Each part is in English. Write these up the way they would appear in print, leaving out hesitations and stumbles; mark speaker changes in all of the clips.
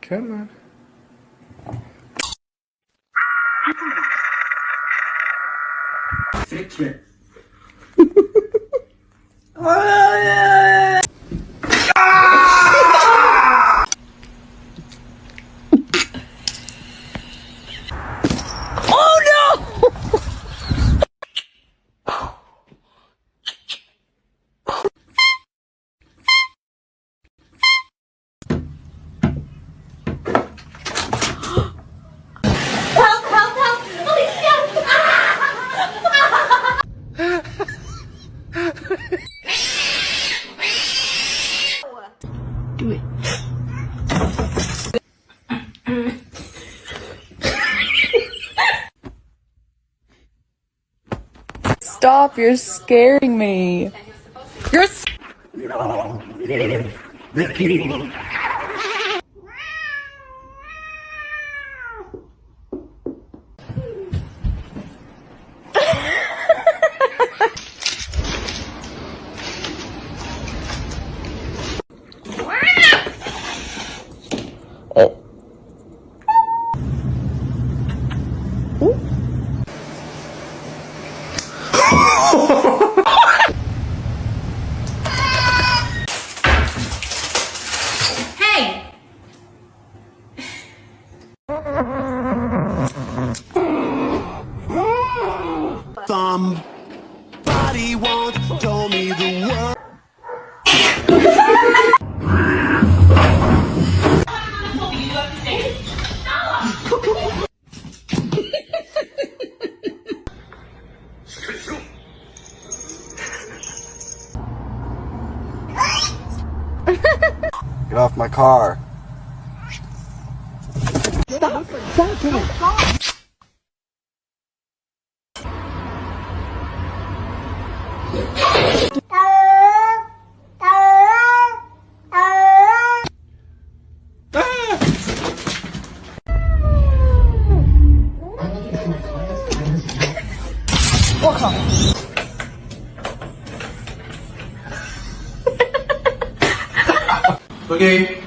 Speaker 1: Come on.
Speaker 2: Fiction.
Speaker 3: Do it.
Speaker 4: Stop, you're scaring me. You're
Speaker 5: Somebody once told me the word.
Speaker 1: Get off my car.
Speaker 3: Stop. Stop.
Speaker 1: Okay.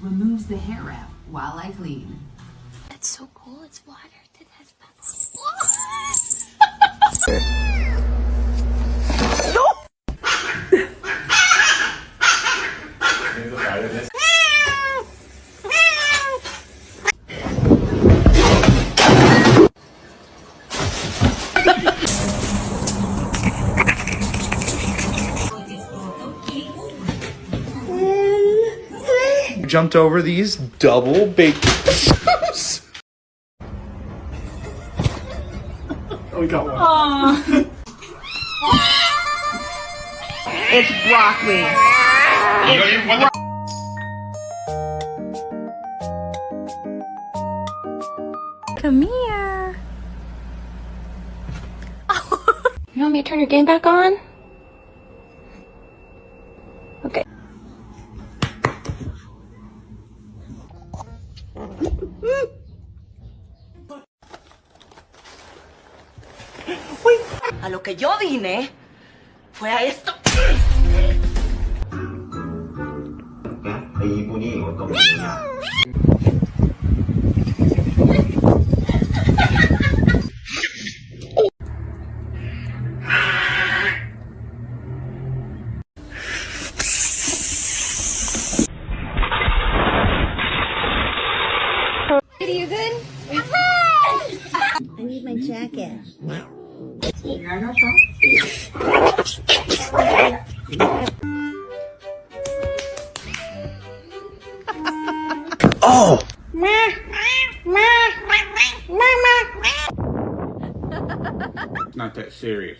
Speaker 6: Removes the hair wrap while I clean.
Speaker 7: That's so cool. It's water. That has
Speaker 1: Jumped over these double baked potatoes. Oh, we got one.
Speaker 3: It's broccoli.
Speaker 4: Come here.
Speaker 7: You want me to turn your game back on? Okay.
Speaker 8: A lo que yo vine fue a esto.
Speaker 7: Are you good?
Speaker 3: I need my jacket.
Speaker 1: Oh!
Speaker 2: Not that serious.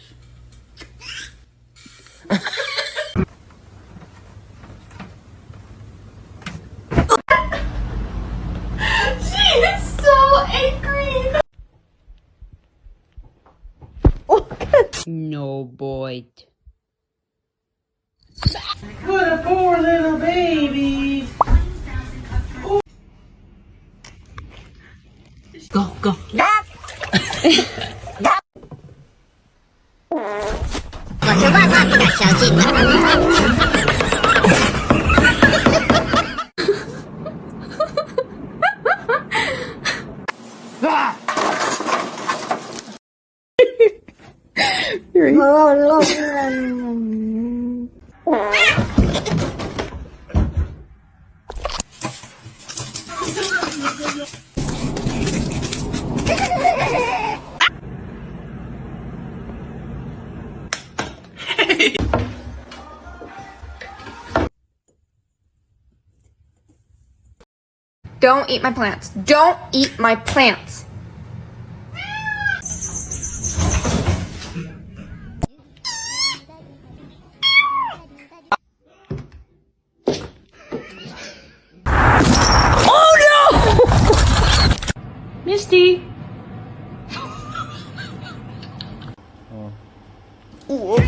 Speaker 7: She is so angry.
Speaker 3: No, boy.
Speaker 1: What a poor little baby.
Speaker 3: Go, go.
Speaker 7: Don't eat my plants. Don't eat my plants.
Speaker 3: Misty.
Speaker 8: What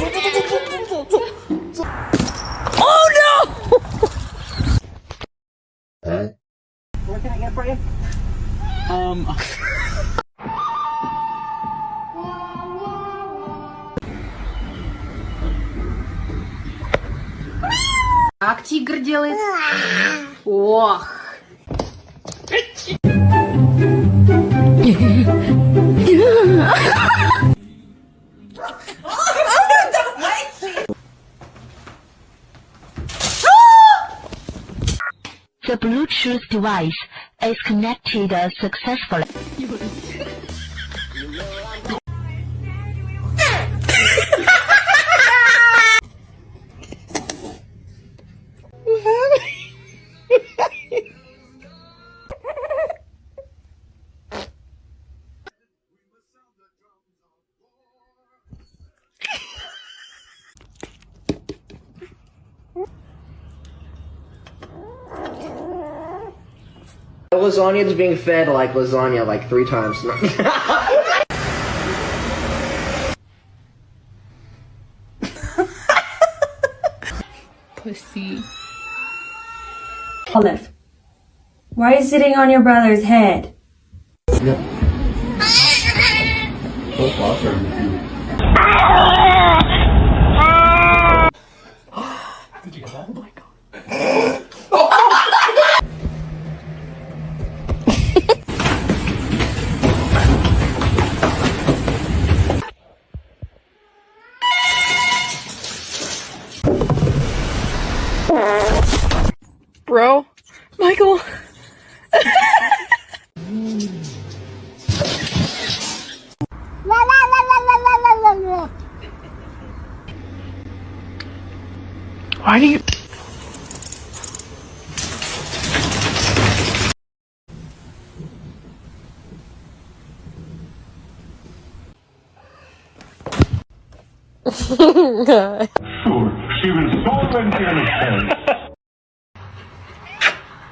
Speaker 8: can I get for you?
Speaker 6: Как тигр делает? Ох.
Speaker 3: The Bluetooth device is connected successfully.
Speaker 8: Lasagna is being fed like lasagna like 3 times.
Speaker 4: Pussy.
Speaker 9: Olive, why are you sitting on your brother's head?
Speaker 1: Did you get that? Oh my god.
Speaker 4: Bro, Michael.
Speaker 1: Why do you...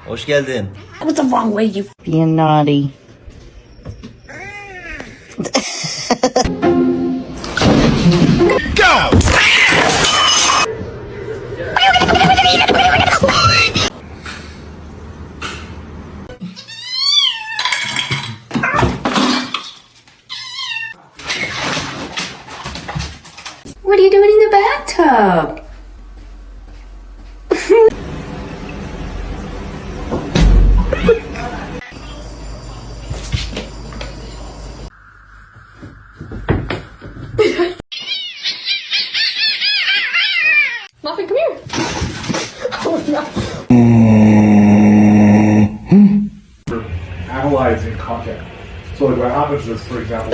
Speaker 5: Hoş geldin.
Speaker 3: What's the wrong way, you
Speaker 8: Being naughty.
Speaker 7: What are you doing in the bathtub? Muffin, come here. Oh no.
Speaker 1: Analyzing content. So like what happens is, for example,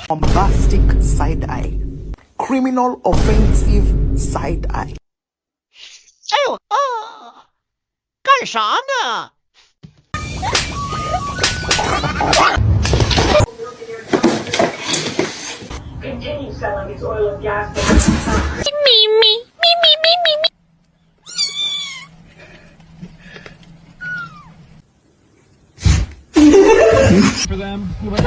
Speaker 10: bombastic side eye, criminal offensive side eye.
Speaker 8: 哎呦啊！干啥呢？
Speaker 9: Continue selling its oil and gas.
Speaker 11: For them, who has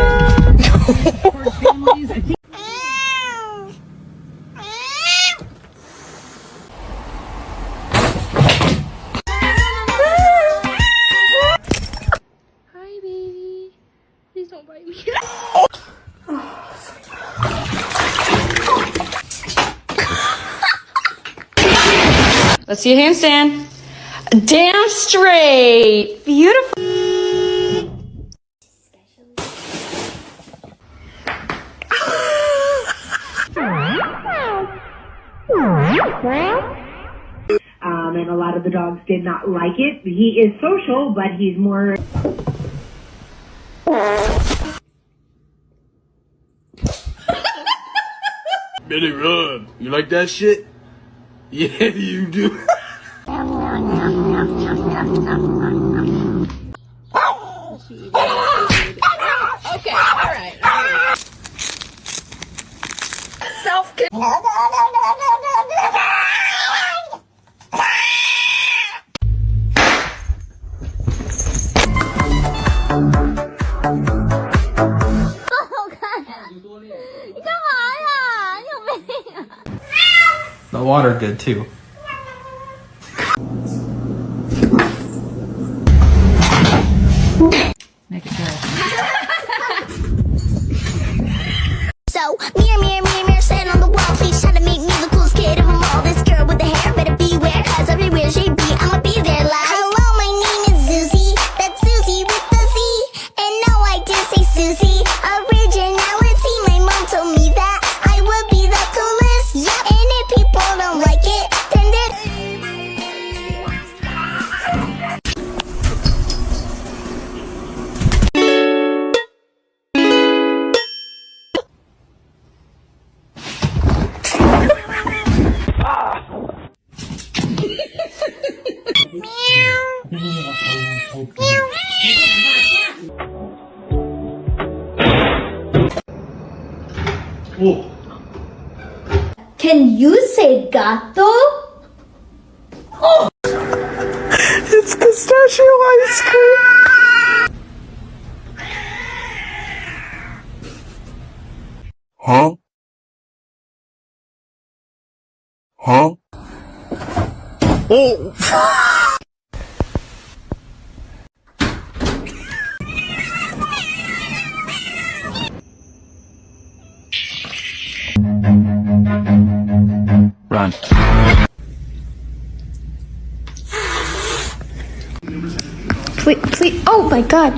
Speaker 11: families, I think.
Speaker 7: Hi, baby. Please don't bite me.
Speaker 3: Let's see a handstand. Damn straight. Beautiful.
Speaker 9: And a lot of the dogs did not like it. He is social, but he's more...
Speaker 11: Billy, run. You like that shit? Yeah, you do.
Speaker 7: Okay, alright. Self-control.
Speaker 5: The water good too.
Speaker 3: Make it good.
Speaker 12: So, mirror, mirror, mirror, mirror, stand on the wall. Please try to make me the coolest kid of them all. This girl with the hair better beware, cause everywhere she be, I'ma be there like. Hello, my name is Susie. That's Susie with the Z. And no, I did say Susie. Originality, my mom told me that I would be the coolest. Yep. And if people don't like it, then they're...
Speaker 3: Can you say gato? Oh.
Speaker 10: It's pistachio ice cream. Huh? Huh? Oh!
Speaker 5: Run.
Speaker 7: Please, oh my god.